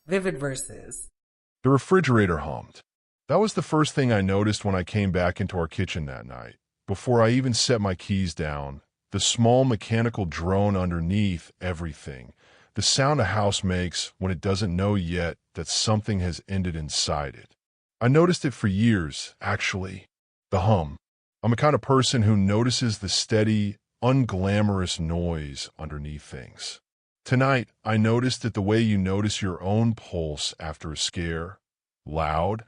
Vivid verses. The refrigerator hummed. That was the first thing I noticed when I came back into our kitchen that night. Before I even set my keys down, the small mechanical drone underneath everything, the sound a house makes when it doesn't know yet that something has ended inside it. I noticed it for years, actually. The hum. I'm a kind of person who notices the steady, unglamorous noise underneath things. Tonight, I noticed it the way you notice your own pulse after a scare. Loud,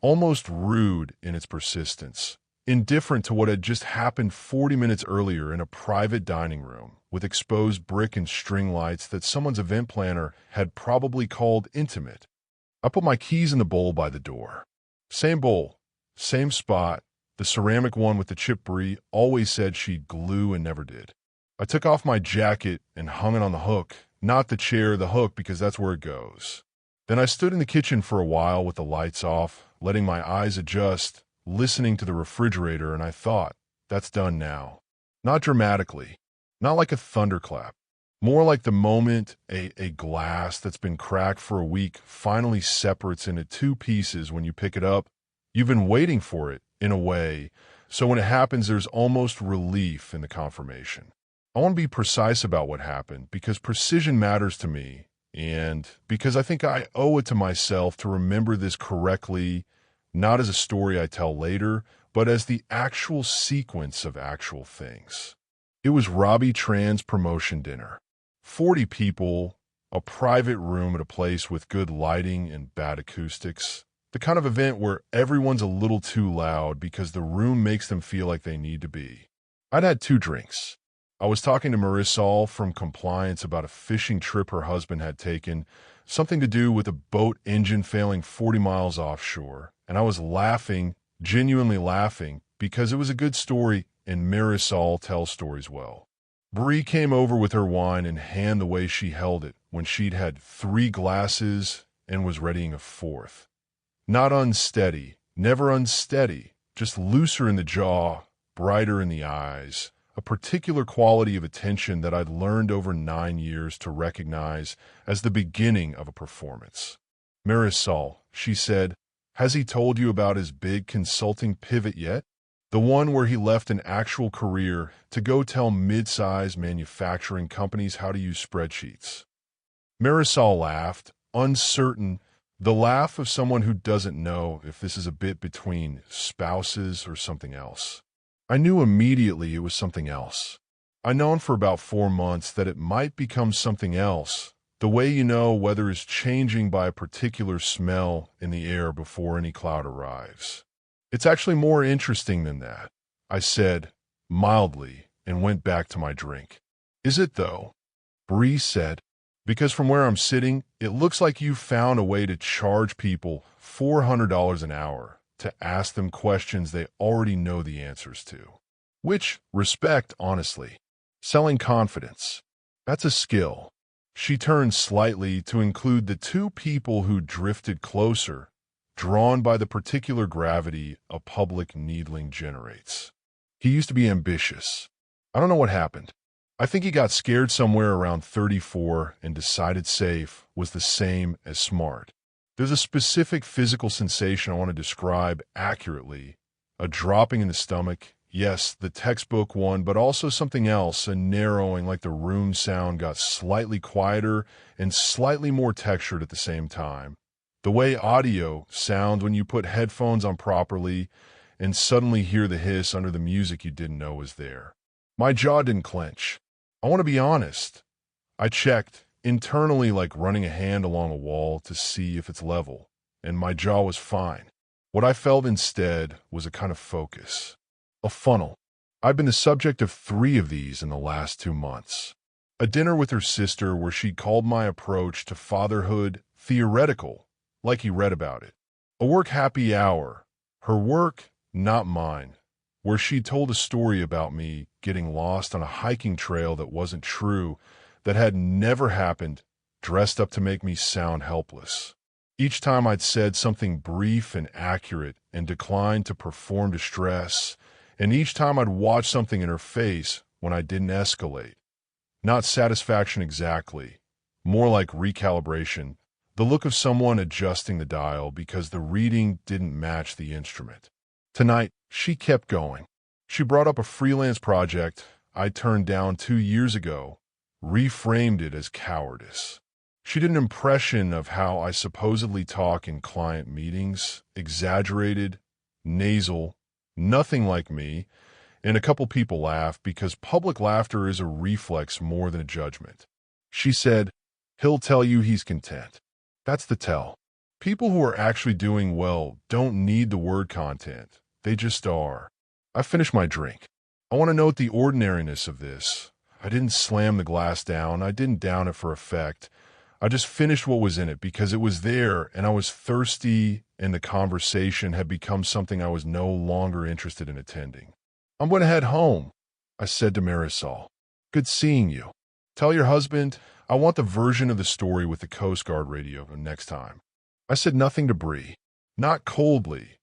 almost rude in its persistence, indifferent to what had just happened 40 minutes earlier in a private dining room with exposed brick and string lights that someone's event planner had probably called intimate. I put my keys in the bowl by the door. Same bowl, same spot. The ceramic one with the chip brie always said she'd glue and never did. I took off my jacket and hung it on the hook, not the chair, the hook, because that's where it goes. Then I stood in the kitchen for a while with the lights off, letting my eyes adjust, listening to the refrigerator, and I thought, that's done now. Not dramatically, not like a thunderclap, more like the moment a glass that's been cracked for a week finally separates into two pieces when you pick it up. You've been waiting for it, in a way, so when it happens there's almost relief in the confirmation. I want to be precise about what happened because precision matters to me, and because I think I owe it to myself to remember this correctly, not as a story I tell later, but as the actual sequence of actual things. It was Robbie Tran's promotion dinner. 40 people, a private room at a place with good lighting and bad acoustics. The kind of event where everyone's a little too loud because the room makes them feel like they need to be. I'd had 2 drinks. I was talking to Marisol from compliance about a fishing trip her husband had taken, something to do with a boat engine failing 40 miles offshore, and I was laughing, genuinely laughing, because it was a good story and Marisol tells stories well. Bree came over with her wine and hand the way she held it when she'd had 3 glasses and was readying a 4th. Not unsteady, never unsteady, just looser in the jaw, brighter in the eyes, a particular quality of attention that I'd learned over 9 years to recognize as the beginning of a performance. Marisol, she said, has he told you about his big consulting pivot yet? The one where he left an actual career to go tell mid-size manufacturing companies how to use spreadsheets. Marisol laughed, uncertain, the laugh of someone who doesn't know if this is a bit between spouses or something else. I knew immediately it was something else. I'd known for about 4 months that it might become something else, the way you know weather is changing by a particular smell in the air before any cloud arrives. It's actually more interesting than that, I said, mildly, and went back to my drink. Is it, though? Bree said, because from where I'm sitting, it looks like you've found a way to charge people $400 an hour to ask them questions they already know the answers to. Which, respect, honestly. Selling confidence. That's a skill. She turned slightly to include the 2 people who drifted closer, drawn by the particular gravity a public needling generates. He used to be ambitious. I don't know what happened. I think he got scared somewhere around 34 and decided safe was the same as smart. There's a specific physical sensation I want to describe accurately. A dropping in the stomach, yes, the textbook one, but also something else, a narrowing like the room sound got slightly quieter and slightly more textured at the same time. The way audio sounds when you put headphones on properly and suddenly hear the hiss under the music you didn't know was there. My jaw didn't clench. I want to be honest. I checked, internally like running a hand along a wall to see if it's level, and my jaw was fine. What I felt instead was a kind of focus. A funnel. I've been the subject of 3 of these in the last 2 months. A dinner with her sister where she called my approach to fatherhood theoretical, like he read about it. A work happy hour. Her work, not mine, where she told a story about me getting lost on a hiking trail that wasn't true, that had never happened, dressed up to make me sound helpless. Each time I'd said something brief and accurate and declined to perform distress, and each time I'd watched something in her face when I didn't escalate. Not satisfaction exactly, more like recalibration, The look of someone adjusting the dial because the reading didn't match the instrument. Tonight, she kept going. She brought up a freelance project I turned down 2 years ago, reframed it as cowardice. She did an impression of how I supposedly talk in client meetings, exaggerated, nasal, nothing like me, and a couple people laughed because public laughter is a reflex more than a judgment. She said, "He'll tell you he's content." That's the tell. People who are actually doing well don't need the word content. They just are. I finished my drink. I want to note the ordinariness of this. I didn't slam the glass down. I didn't down it for effect. I just finished what was in it because it was there and I was thirsty and the conversation had become something I was no longer interested in attending. "I'm going to head home," I said to Marisol. "Good seeing you. Tell your husband I want the version of the story with the Coast Guard radio next time." I said nothing to Bree. Not coldly.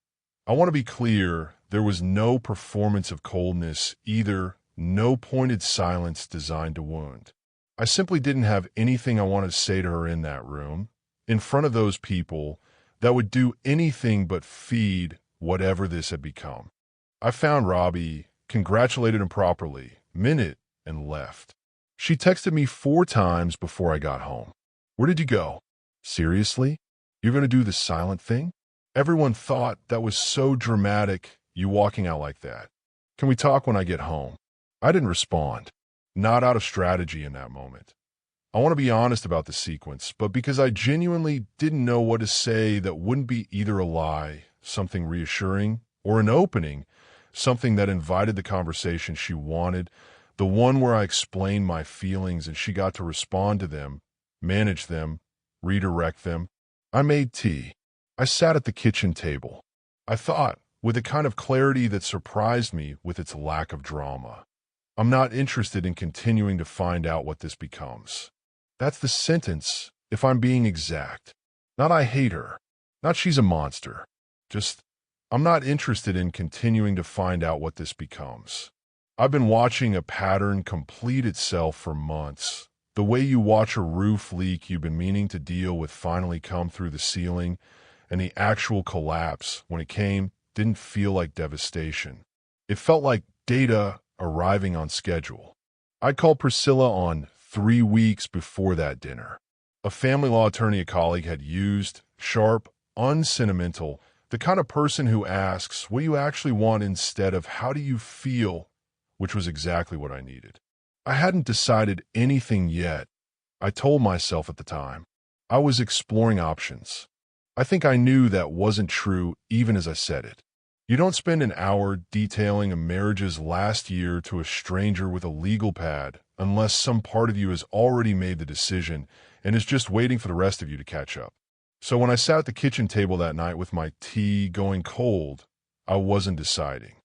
I want to be clear, there was no performance of coldness either, no pointed silence designed to wound. I simply didn't have anything I wanted to say to her in that room, in front of those people, that would do anything but feed whatever this had become. I found Robbie, congratulated him properly, minute, and left. She texted me 4 times before I got home. "Where did you go? Seriously? You're going to do the silent thing? Everyone thought that was so dramatic, you walking out like that. Can we talk when I get home?" I didn't respond. Not out of strategy in that moment. I want to be honest about the sequence, but because I genuinely didn't know what to say that wouldn't be either a lie, something reassuring, or an opening, something that invited the conversation she wanted, the one where I explained my feelings and she got to respond to them, manage them, redirect them. I made tea. I sat at the kitchen table. I thought, with a kind of clarity that surprised me with its lack of drama. I'm not interested in continuing to find out what this becomes. That's the sentence, if I'm being exact. Not I hate her. Not she's a monster. Just, I'm not interested in continuing to find out what this becomes. I've been watching a pattern complete itself for months. The way you watch a roof leak you've been meaning to deal with finally come through the ceiling, and the actual collapse, when it came, didn't feel like devastation. It felt like data arriving on schedule. I called Priscilla on 3 weeks before that dinner. A family law attorney a colleague had used, sharp, unsentimental, the kind of person who asks, what do you actually want instead of how do you feel, which was exactly what I needed. I hadn't decided anything yet. I told myself at the time. I was exploring options. I think I knew that wasn't true even as I said it. You don't spend an hour detailing a marriage's last year to a stranger with a legal pad unless some part of you has already made the decision and is just waiting for the rest of you to catch up. So when I sat at the kitchen table that night with my tea going cold, I wasn't deciding.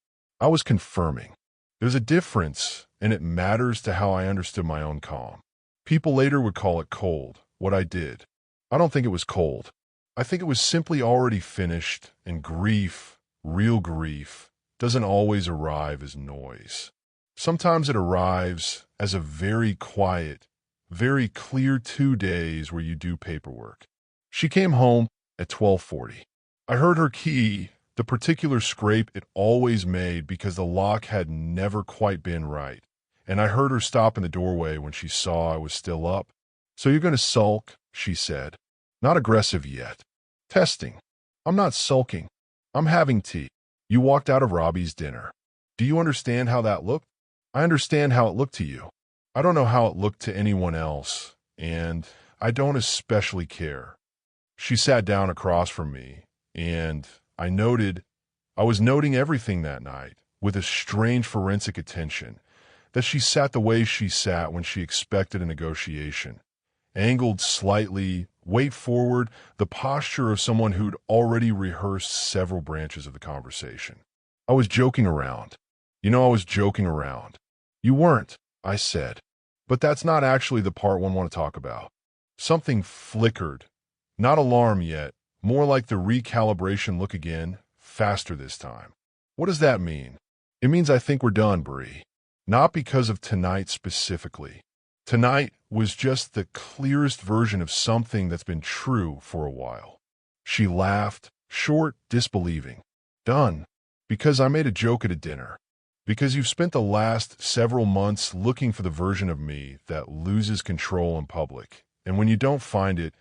I was confirming. There's a difference, and it matters to how I understood my own calm. People later would call it cold, what I did. I don't think it was cold. I think it was simply already finished, and grief, real grief, doesn't always arrive as noise. Sometimes it arrives as a very quiet, very clear 2 days where you do paperwork. She came home at 12:40. I heard her key, the particular scrape it always made because the lock had never quite been right, and I heard her stop in the doorway when she saw I was still up. "So you're going to sulk," she said. "Not aggressive yet. Testing. I'm not sulking. I'm having tea. You walked out of Robbie's dinner. Do you understand how that looked? I understand how it looked to you. I don't know how it looked to anyone else, and I don't especially care." She sat down across from me, and I was noting everything that night with a strange forensic attention, that she sat the way she sat when she expected a negotiation, angled slightly, weight forward, the posture of someone who'd already rehearsed several branches of the conversation. I was joking around. I was joking around. "You weren't," I said. "But that's not actually the part one want to talk about." Something flickered. Not alarm yet, more like the recalibration look again, faster this time. "What does that mean?" "It means I think we're done, Bree. Not because of tonight specifically. Tonight was just the clearest version of something that's been true for a while. She laughed, short, disbelieving. Done. Because I made a joke at a dinner. Because you've spent the last several months looking for the version of me that loses control in public. And when you don't find it,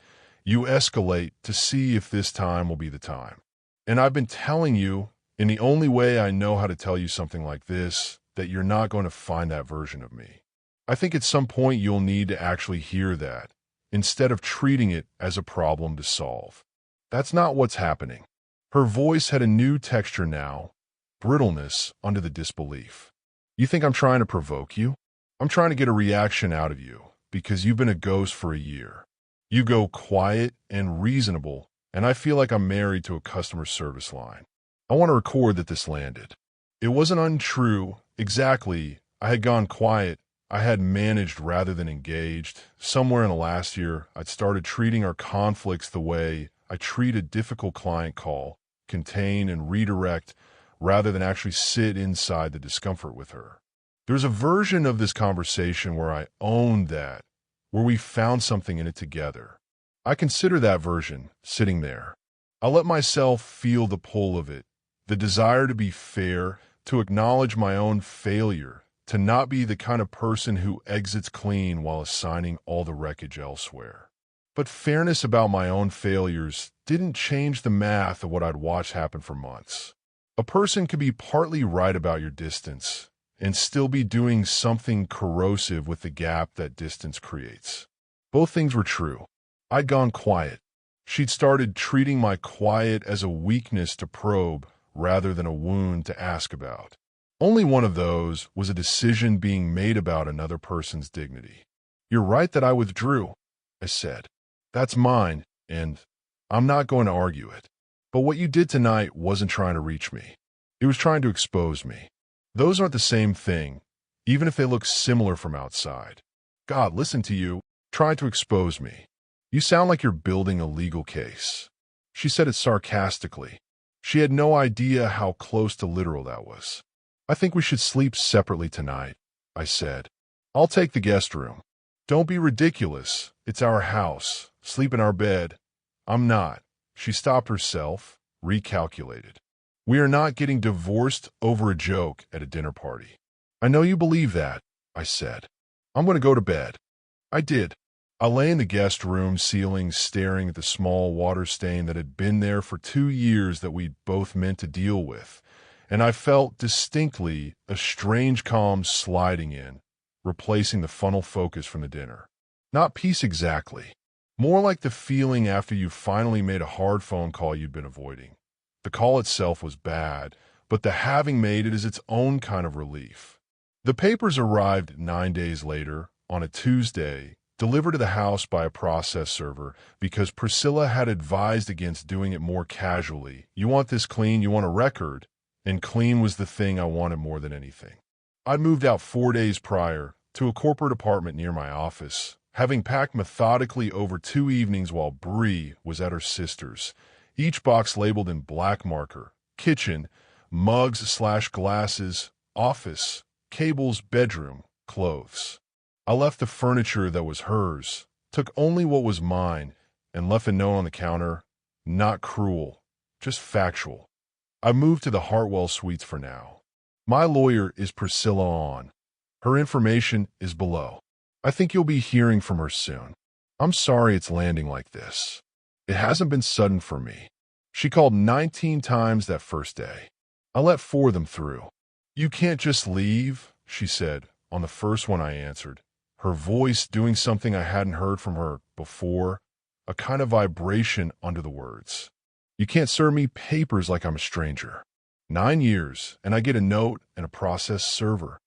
you escalate to see if this time will be the time. And I've been telling you, in the only way I know how to tell you something like this, that you're not going to find that version of me. I think at some point you'll need to actually hear that, instead of treating it as a problem to solve. That's not what's happening. Her voice had a new texture now, brittleness under the disbelief. You think I'm trying to provoke you? I'm trying to get a reaction out of you, because you've been a ghost for a year. You go quiet and reasonable, and I feel like I'm married to a customer service line. I want to record that this landed. It wasn't untrue, exactly. I had gone quiet. I had managed rather than engaged. Somewhere in the last year, I'd started treating our conflicts the way I treat a difficult client call, contain and redirect, rather than actually sit inside the discomfort with her. There's a version of this conversation where I owned that, where we found something in it together. I consider that version sitting there. I let myself feel the pull of it, the desire to be fair, to acknowledge my own failure, to not be the kind of person who exits clean while assigning all the wreckage elsewhere. But fairness about my own failures didn't change the math of what I'd watched happen for months. A person could be partly right about your distance and still be doing something corrosive with the gap that distance creates. Both things were true. I'd gone quiet. She'd started treating my quiet as a weakness to probe rather than a wound to ask about. Only one of those was a decision being made about another person's dignity. You're right that I withdrew, I said. That's mine, and I'm not going to argue it. But what you did tonight wasn't trying to reach me. It was trying to expose me. Those aren't the same thing, even if they look similar from outside. God, listen to you, trying to expose me. You sound like you're building a legal case. She said it sarcastically. She had no idea how close to literal that was. I think we should sleep separately tonight, I said. I'll take the guest room. Don't be ridiculous. It's our house. Sleep in our bed. I'm not. She stopped herself, recalculated. We are not getting divorced over a joke at a dinner party. I know you believe that, I said. I'm going to go to bed. I did. I lay in the guest room ceiling staring at the small water stain that had been there for 2 years that we'd both meant to deal with, and I felt distinctly a strange calm sliding in, replacing the funnel focus from the dinner. Not peace exactly. More like the feeling after you finally made a hard phone call you'd been avoiding. The call itself was bad, but the having made it is its own kind of relief. The papers arrived 9 days later, on a Tuesday, delivered to the house by a process server because Priscilla had advised against doing it more casually. You want this clean, you want a record, and clean was the thing I wanted more than anything. I'd moved out 4 days prior to a corporate apartment near my office, having packed methodically over 2 evenings while Bree was at her sister's, each box labeled in black marker: kitchen, mugs/glasses, office, cables, bedroom, clothes. I left the furniture that was hers, took only what was mine, and left a note on the counter: not cruel, just factual. I moved to the Hartwell Suites for now. My lawyer is Priscilla on. Her information is below. I think you'll be hearing from her soon. I'm sorry it's landing like this. It hasn't been sudden for me. She called 19 times that first day. I let 4 of them through. You can't just leave, she said, on the first one I answered, her voice doing something I hadn't heard from her before, a kind of vibration under the words. You can't serve me papers like I'm a stranger. 9 years, and I get a note and a process server.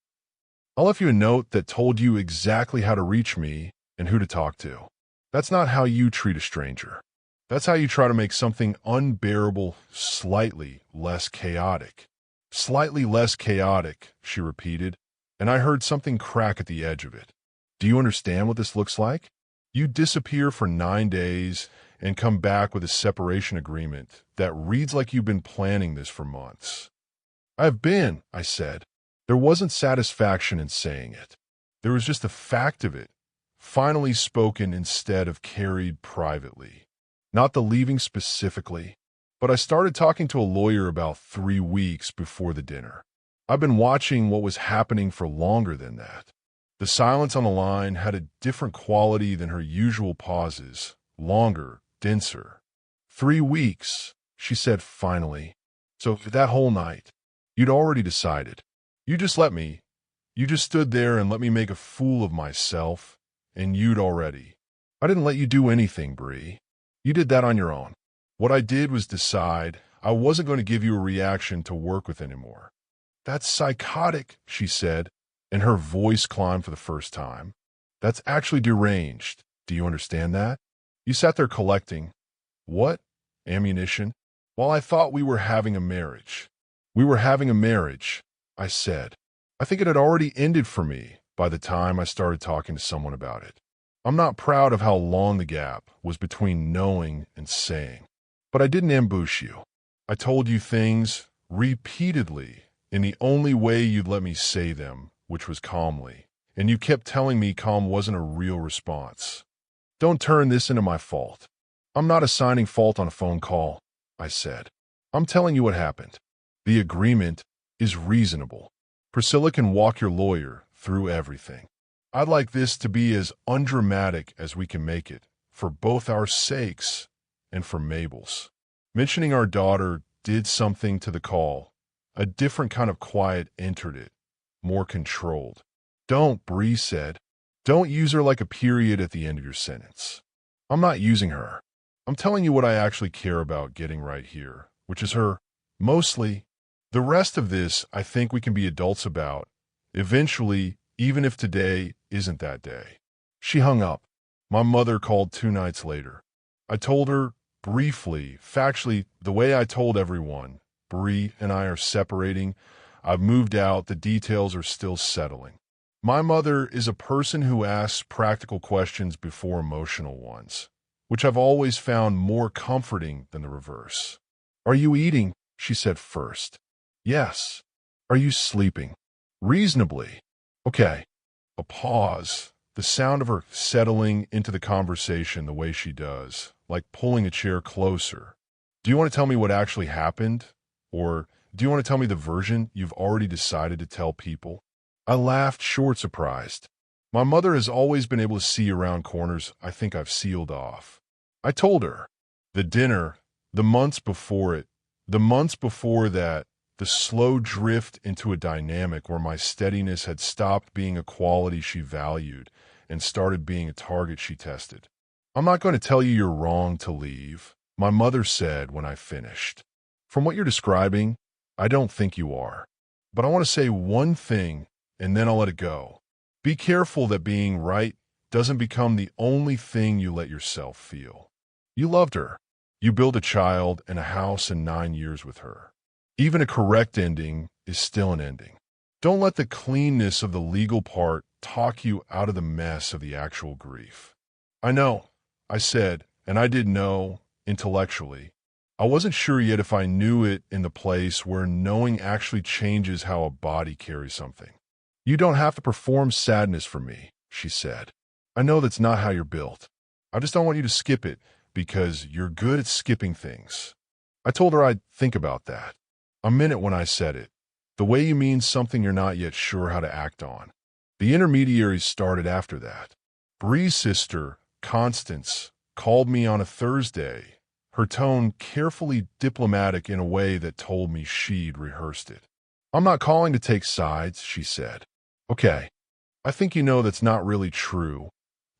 I left you a note that told you exactly how to reach me and who to talk to. That's not how you treat a stranger. That's how you try to make something unbearable slightly less chaotic. Slightly less chaotic, she repeated, and I heard something crack at the edge of it. Do you understand what this looks like? You disappear for 9 days and come back with a separation agreement that reads like you've been planning this for months. I've been, I said. There wasn't satisfaction in saying it. There was just the fact of it, finally spoken instead of carried privately. Not the leaving specifically, but I started talking to a lawyer about 3 weeks before the dinner. I've been watching what was happening for longer than that. The silence on the line had a different quality than her usual pauses, longer, denser. 3 weeks, she said finally. So that whole night, you'd already decided. You just stood there and let me make a fool of myself, and you'd already. I didn't let you do anything, Bree. You did that on your own. What I did was decide I wasn't going to give you a reaction to work with anymore. That's psychotic, she said, and her voice climbed for the first time. That's actually deranged. Do you understand that? You sat there collecting, what? Ammunition? While I thought we were having a marriage. We were having a marriage, I said. I think it had already ended for me by the time I started talking to someone about it. I'm not proud of how long the gap was between knowing and saying. But I didn't ambush you. I told you things repeatedly in the only way you'd let me say them, which was calmly. And you kept telling me calm wasn't a real response. Don't turn this into my fault. I'm not assigning fault on a phone call, I said. I'm telling you what happened. The agreement is reasonable. Priscilla can walk your lawyer through everything. I'd like this to be as undramatic as we can make it, for both our sakes and for Mabel's. Mentioning our daughter did something to the call. A different kind of quiet entered it, more controlled. Don't, Bree said. Don't use her like a period at the end of your sentence. I'm not using her. I'm telling you what I actually care about getting right here, which is her, mostly. The rest of this I think we can be adults about, eventually, even if today isn't that day. She hung up. My mother called 2 nights later. I told her, briefly, factually, the way I told everyone, Bree and I are separating. I've moved out. The details are still settling. My mother is a person who asks practical questions before emotional ones, which I've always found more comforting than the reverse. Are you eating? She said first. Yes. Are you sleeping? Reasonably. Okay. A pause. The sound of her settling into the conversation the way she does, like pulling a chair closer. Do you want to tell me what actually happened? Or do you want to tell me the version you've already decided to tell people? I laughed, short, surprised. My mother has always been able to see around corners I think I've sealed off. I told her. The dinner, the months before it, the months before that, the slow drift into a dynamic where my steadiness had stopped being a quality she valued and started being a target she tested. I'm not going to tell you you're wrong to leave, my mother said when I finished. From what you're describing, I don't think you are. But I want to say one thing, and then I'll let it go. Be careful that being right doesn't become the only thing you let yourself feel. You loved her. You built a child and a house and 9 years with her. Even a correct ending is still an ending. Don't let the cleanness of the legal part talk you out of the mess of the actual grief. I know, I said, and I did know, intellectually. I wasn't sure yet if I knew it in the place where knowing actually changes how a body carries something. You don't have to perform sadness for me, she said. I know that's not how you're built. I just don't want you to skip it because you're good at skipping things. I told her I'd think about that. I meant it when I said it. The way you mean something you're not yet sure how to act on. The intermediaries started after that. Bree's sister, Constance, called me on a Thursday, her tone carefully diplomatic in a way that told me she'd rehearsed it. I'm not calling to take sides, she said. Okay, I think you know that's not really true,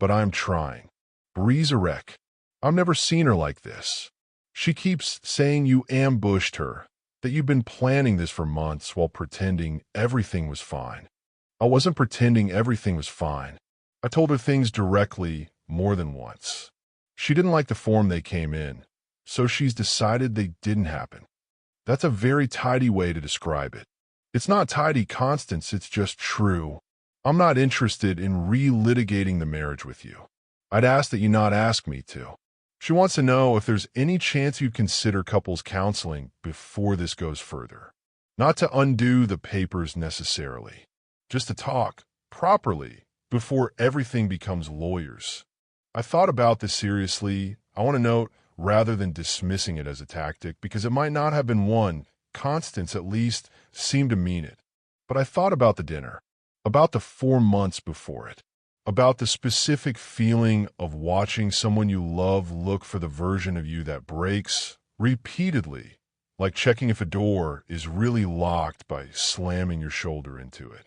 but I'm trying. Bree's a wreck. I've never seen her like this. She keeps saying you ambushed her, that you've been planning this for months while pretending everything was fine. I wasn't pretending everything was fine. I told her things directly more than once. She didn't like the form they came in, so she's decided they didn't happen. That's a very tidy way to describe it. It's not tidy, Constance, it's just true. I'm not interested in relitigating the marriage with you. I'd ask that you not ask me to. She wants to know if there's any chance you'd consider couples counseling before this goes further. Not to undo the papers necessarily, just to talk, properly, before everything becomes lawyers. I thought about this seriously. I want to note, rather than dismissing it as a tactic, because it might not have been one. Constance, at least, seemed to mean it. But I thought about the dinner, about the 4 months before it, about the specific feeling of watching someone you love look for the version of you that breaks repeatedly, like checking if a door is really locked by slamming your shoulder into it.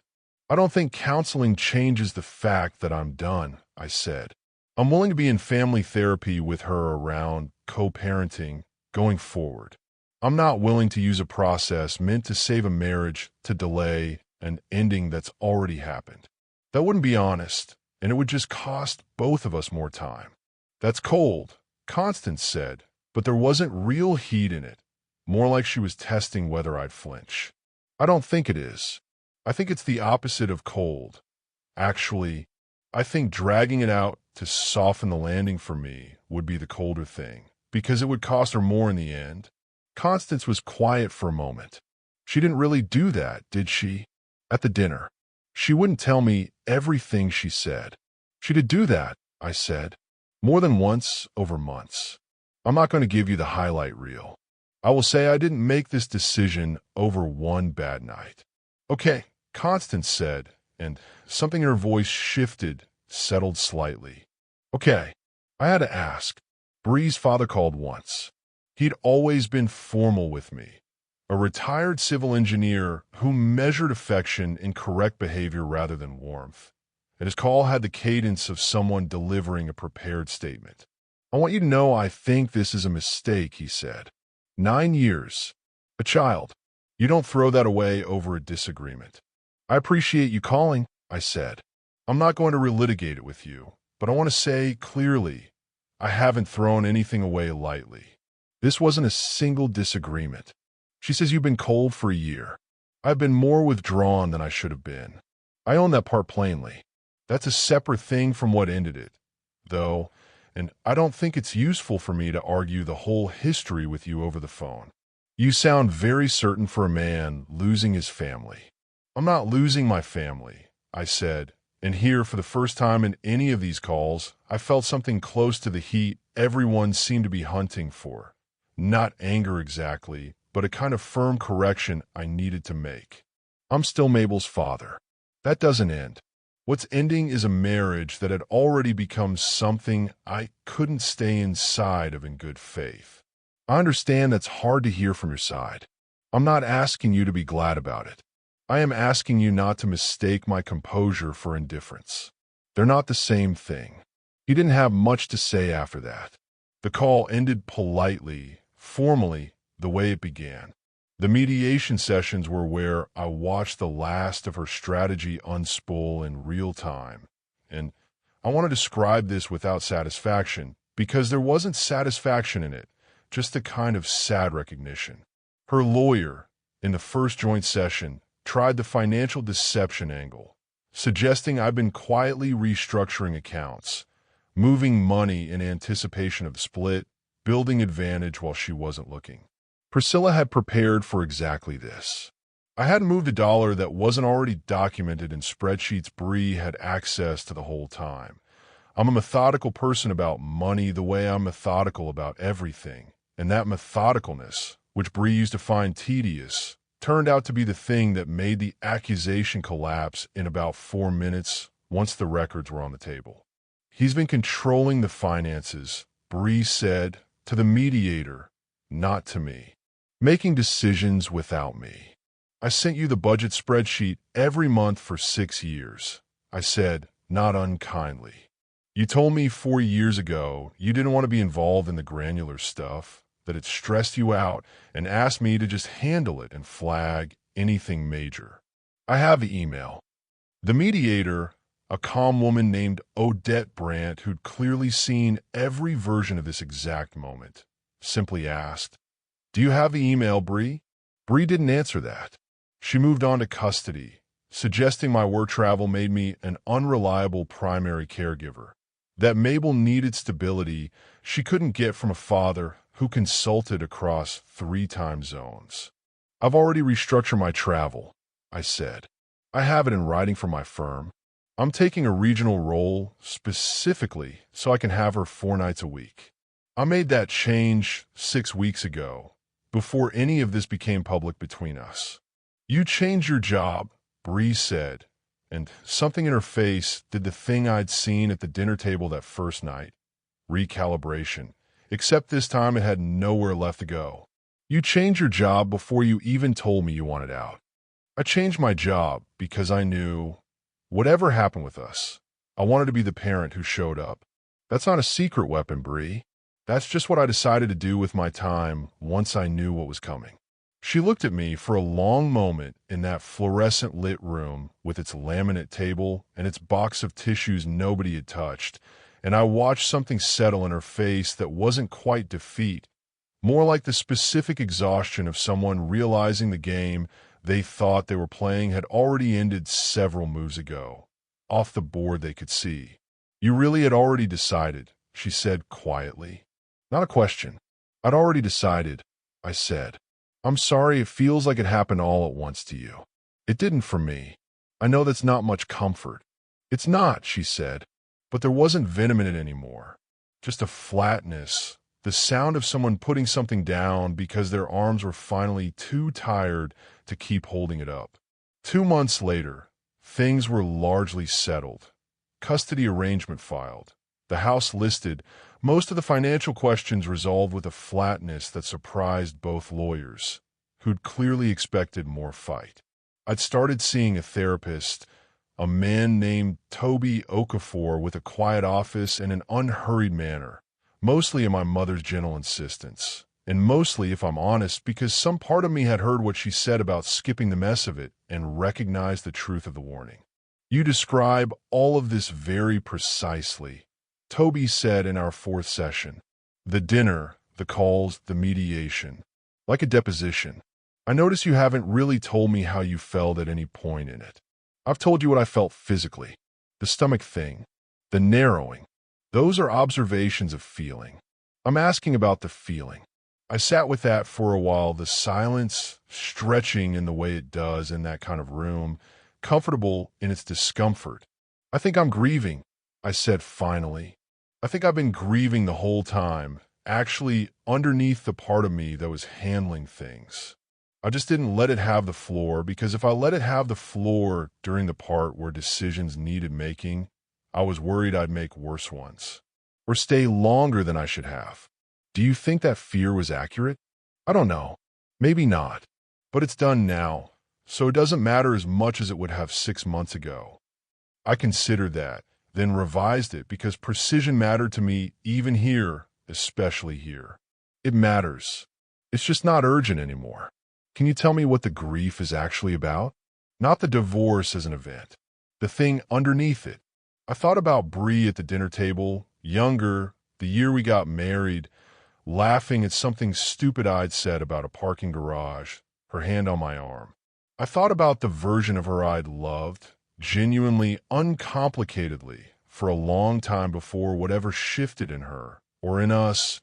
I don't think counseling changes the fact that I'm done, I said. I'm willing to be in family therapy with her around co-parenting going forward. I'm not willing to use a process meant to save a marriage to delay an ending that's already happened. That wouldn't be honest, and it would just cost both of us more time. That's cold, Constance said, but there wasn't real heat in it, more like she was testing whether I'd flinch. I don't think it is. I think it's the opposite of cold. Actually, I think dragging it out to soften the landing for me would be the colder thing, because it would cost her more in the end. Constance was quiet for a moment. She didn't really do that, did she? At the dinner. She wouldn't tell me everything she said. She did do that, I said. More than once, over months. I'm not going to give you the highlight reel. I will say I didn't make this decision over one bad night. Okay, Constance said, and something in her voice shifted, settled slightly. Okay, I had to ask. Bree's father called once. He'd always been formal with me, a retired civil engineer who measured affection in correct behavior rather than warmth. And his call had the cadence of someone delivering a prepared statement. I want you to know I think this is a mistake, he said. 9 years. A child. You don't throw that away over a disagreement. I appreciate you calling, I said. I'm not going to relitigate it with you, but I want to say clearly, I haven't thrown anything away lightly. This wasn't a single disagreement. She says you've been cold for a year. I've been more withdrawn than I should have been. I own that part plainly. That's a separate thing from what ended it, though, and I don't think it's useful for me to argue the whole history with you over the phone. You sound very certain for a man losing his family. I'm not losing my family, I said, and here, for the first time in any of these calls, I felt something close to the heat everyone seemed to be hunting for. Not anger exactly, but a kind of firm correction I needed to make. I'm still Mabel's father. That doesn't end. What's ending is a marriage that had already become something I couldn't stay inside of in good faith. I understand that's hard to hear from your side. I'm not asking you to be glad about it. I am asking you not to mistake my composure for indifference. They're not the same thing. He didn't have much to say after that. The call ended politely, formally, the way it began. The mediation sessions were where I watched the last of her strategy unspool in real time. And I want to describe this without satisfaction, because there wasn't satisfaction in it, just a kind of sad recognition. Her lawyer, in the first joint session, tried the financial deception angle, suggesting I've been quietly restructuring accounts, moving money in anticipation of the split, building advantage while she wasn't looking. Priscilla had prepared for exactly this. I hadn't moved a dollar that wasn't already documented in spreadsheets Bree had access to the whole time. I'm a methodical person about money the way I'm methodical about everything, and that methodicalness, which Bree used to find tedious, turned out to be the thing that made the accusation collapse in about 4 minutes once the records were on the table. He's been controlling the finances, Bree said, to the mediator, not to me. Making decisions without me. I sent you the budget spreadsheet every month for 6 years. I said, not unkindly. You told me 4 years ago you didn't want to be involved in the granular stuff, that it stressed you out, and asked me to just handle it and flag anything major. I have the email. The mediator, a calm woman named Odette Brandt, who'd clearly seen every version of this exact moment, simply asked, "Do you have the email, Bree?" Bree didn't answer that. She moved on to custody, suggesting my work travel made me an unreliable primary caregiver, that Mabel needed stability she couldn't get from a father who consulted across 3 time zones. I've already restructured my travel, I said. I have it in writing from my firm. I'm taking a regional role specifically so I can have her 4 nights a week. I made that change 6 weeks ago, before any of this became public between us. You changed your job, Bree said, and something in her face did the thing I'd seen at the dinner table that first night. Recalibration. Except this time it had nowhere left to go. You changed your job before you even told me you wanted out. I changed my job because I knew, whatever happened with us, I wanted to be the parent who showed up. That's not a secret weapon, Bree. That's just what I decided to do with my time once I knew what was coming. She looked at me for a long moment in that fluorescent lit room with its laminate table and its box of tissues nobody had touched, and I watched something settle in her face that wasn't quite defeat, more like the specific exhaustion of someone realizing the game they thought they were playing had already ended several moves ago, off the board they could see. You really had already decided, she said quietly. Not a question. I'd already decided, I said. I'm sorry it feels like it happened all at once to you. It didn't for me. I know that's not much comfort. It's not, she said, but there wasn't venom in it anymore. Just a flatness, the sound of someone putting something down because their arms were finally too tired to keep holding it up. 2 months later, things were largely settled. Custody arrangement filed. The house listed, most of the financial questions resolved with a flatness that surprised both lawyers, who'd clearly expected more fight. I'd started seeing a therapist, a man named Toby Okafor with a quiet office and an unhurried manner, mostly at my mother's gentle insistence, and mostly, if I'm honest, because some part of me had heard what she said about skipping the mess of it and recognized the truth of the warning. You describe all of this very precisely, Toby said in our 4th session. The dinner, the calls, the mediation. Like a deposition. I notice you haven't really told me how you felt at any point in it. I've told you what I felt physically. The stomach thing. The narrowing. Those are observations of feeling. I'm asking about the feeling. I sat with that for a while, the silence stretching in the way it does in that kind of room, comfortable in its discomfort. I think I'm grieving, I said finally. I think I've been grieving the whole time, actually underneath the part of me that was handling things. I just didn't let it have the floor, because if I let it have the floor during the part where decisions needed making, I was worried I'd make worse ones, or stay longer than I should have. Do you think that fear was accurate? I don't know. Maybe not. But it's done now, so it doesn't matter as much as it would have 6 months ago. I considered that, then revised it because precision mattered to me even here, especially here. It matters. It's just not urgent anymore. Can you tell me what the grief is actually about? Not the divorce as an event. The thing underneath it. I thought about Bree at the dinner table, younger, the year we got married, laughing at something stupid I'd said about a parking garage, her hand on my arm. I thought about the version of her I'd loved, genuinely, uncomplicatedly, for a long time before whatever shifted in her, or in us,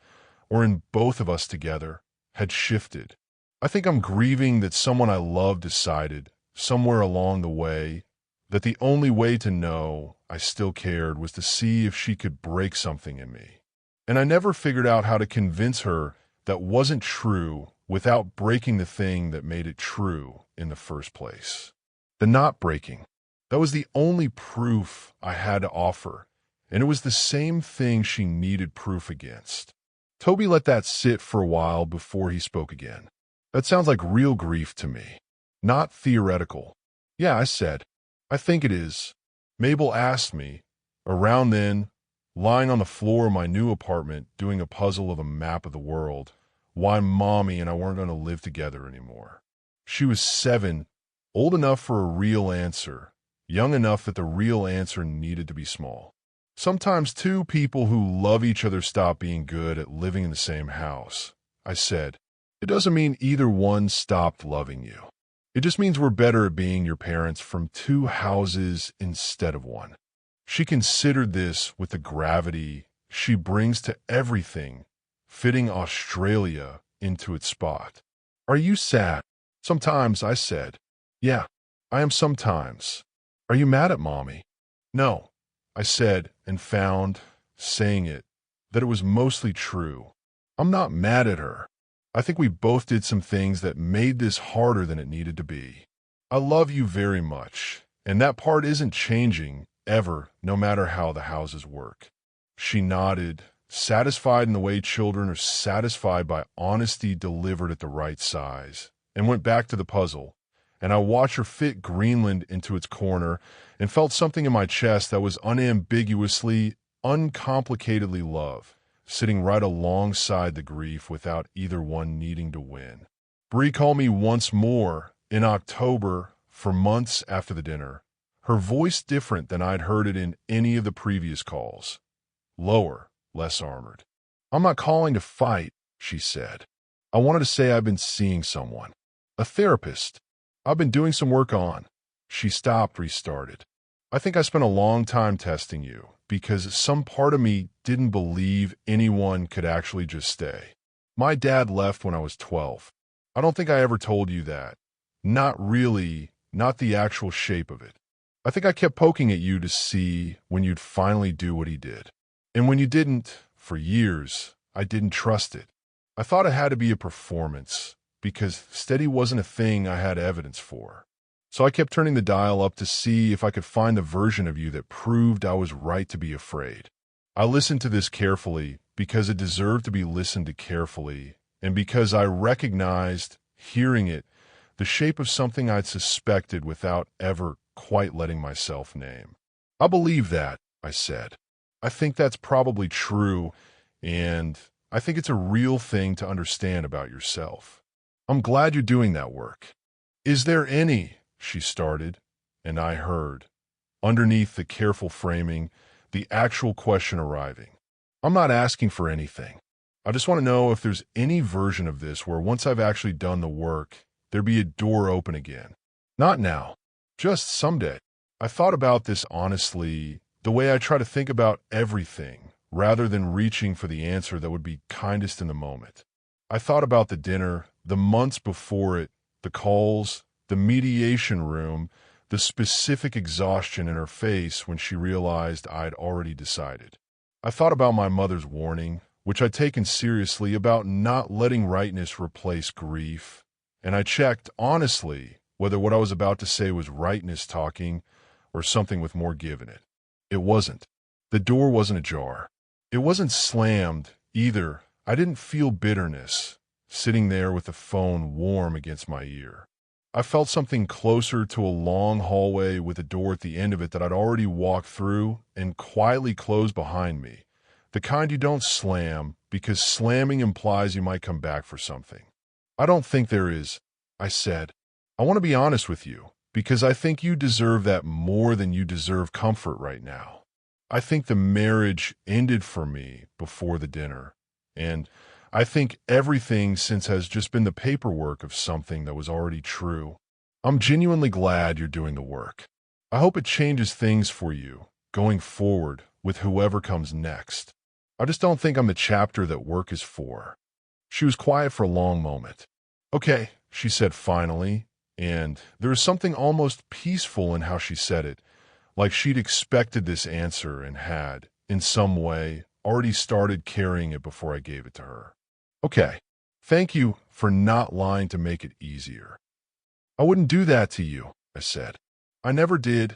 or in both of us together, had shifted. I think I'm grieving that someone I love decided, somewhere along the way, that the only way to know I still cared was to see if she could break something in me. And I never figured out how to convince her that wasn't true without breaking the thing that made it true in the first place. The not breaking. That was the only proof I had to offer, and it was the same thing she needed proof against. Toby let that sit for a while before he spoke again. That sounds like real grief to me, not theoretical. Yeah, I said. I think it is. Mabel asked me, around then, lying on the floor of my new apartment doing a puzzle of a map of the world, why Mommy and I weren't going to live together anymore. She was 7, old enough for a real answer, young enough that the real answer needed to be small. Sometimes 2 people who love each other stop being good at living in the same house, I said. It doesn't mean either one stopped loving you. It just means we're better at being your parents from 2 houses instead of 1. She considered this with the gravity she brings to everything, fitting Australia into its spot. Are you sad? Sometimes, I said. Yeah, I am sometimes. Are you mad at Mommy? No, I said, and found, saying it, that it was mostly true. I'm not mad at her. I think we both did some things that made this harder than it needed to be. I love you very much, and that part isn't changing, ever, no matter how the houses work. She nodded, satisfied in the way children are satisfied by honesty delivered at the right size, and went back to the puzzle. And I watched her fit Greenland into its corner and felt something in my chest that was unambiguously, uncomplicatedly love, sitting right alongside the grief without either one needing to win. Bree called me once more in October for months after the dinner, her voice different than I'd heard it in any of the previous calls. Lower, less armored. I'm not calling to fight, she said. I wanted to say I've been seeing someone. A therapist. I've been doing some work on. She stopped, restarted. I think I spent a long time testing you because some part of me didn't believe anyone could actually just stay. My dad left when I was 12. I don't think I ever told you that. Not really, not the actual shape of it. I think I kept poking at you to see when you'd finally do what he did. And when you didn't, for years, I didn't trust it. I thought it had to be a performance, because steady wasn't a thing I had evidence for. So I kept turning the dial up to see if I could find the version of you that proved I was right to be afraid. I listened to this carefully because it deserved to be listened to carefully, and because I recognized, hearing it, the shape of something I'd suspected without ever quite letting myself name. I believe that, I said. I think that's probably true, and I think it's a real thing to understand about yourself. I'm glad you're doing that work. Is there any, she started, and I heard, underneath the careful framing, the actual question arriving. I'm not asking for anything. I just want to know if there's any version of this where once I've actually done the work, there'd be a door open again. Not now, just someday. I thought about this honestly, the way I try to think about everything, rather than reaching for the answer that would be kindest in the moment. I thought about the dinner, the months before it, the calls, the mediation room, the specific exhaustion in her face when she realized I'd already decided. I thought about my mother's warning, which I'd taken seriously, about not letting rightness replace grief, and I checked, honestly, whether what I was about to say was rightness talking or something with more give in it. It wasn't. The door wasn't ajar. It wasn't slammed, either. I didn't feel bitterness, sitting there with the phone warm against my ear. I felt something closer to a long hallway with a door at the end of it that I'd already walked through and quietly closed behind me. The kind you don't slam, because slamming implies you might come back for something. I don't think there is, I said. I want to be honest with you, because I think you deserve that more than you deserve comfort right now. I think the marriage ended for me before the dinner. And I think everything since has just been the paperwork of something that was already true. I'm genuinely glad you're doing the work. I hope it changes things for you, going forward, with whoever comes next. I just don't think I'm the chapter that work is for. She was quiet for a long moment. Okay, she said finally, and there was something almost peaceful in how she said it, like she'd expected this answer and had, in some way, already started carrying it before I gave it to her. Okay, thank you for not lying to make it easier. I wouldn't do that to you, I said. I never did.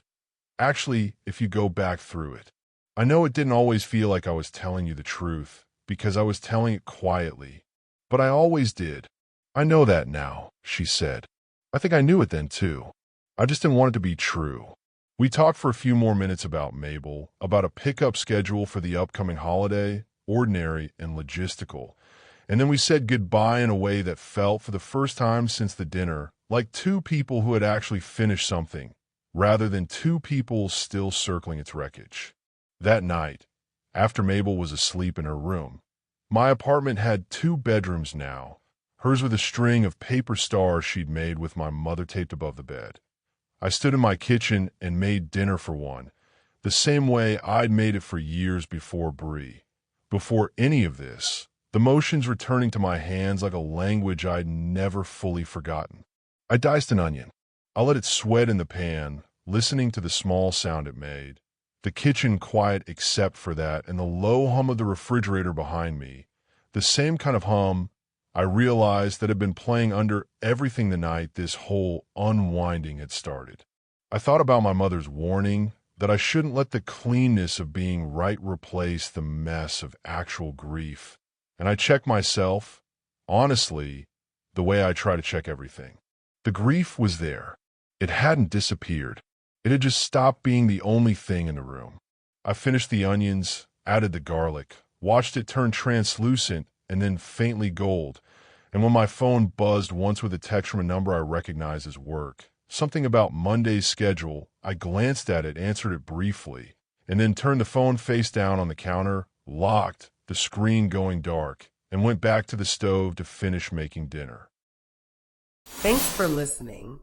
Actually, if you go back through it. I know it didn't always feel like I was telling you the truth, because I was telling it quietly. But I always did. I know that now, she said. I think I knew it then, too. I just didn't want it to be true. We talked for a few more minutes about Mabel, about a pickup schedule for the upcoming holiday, ordinary and logistical. And then we said goodbye in a way that felt, for the first time since the dinner, like two people who had actually finished something, rather than two people still circling its wreckage. That night, after Mabel was asleep in her room, my apartment had 2 bedrooms now, hers with a string of paper stars she'd made with my mother taped above the bed. I stood in my kitchen and made dinner for one, the same way I'd made it for years before Bree. Before any of this, the motions returning to my hands like a language I'd never fully forgotten. I diced an onion. I let it sweat in the pan, listening to the small sound it made. The kitchen quiet except for that, and the low hum of the refrigerator behind me. The same kind of hum I realized that had been playing under everything the night this whole unwinding had started. I thought about my mother's warning that I shouldn't let the cleanness of being right replace the mess of actual grief. And I checked myself, honestly, the way I try to check everything. The grief was there. It hadn't disappeared. It had just stopped being the only thing in the room. I finished the onions, added the garlic, watched it turn translucent and then faintly gold, and when my phone buzzed once with a text from a number I recognized as work, something about Monday's schedule, I glanced at it, answered it briefly, and then turned the phone face down on the counter, locked, the screen going dark, and went back to the stove to finish making dinner. Thanks for listening.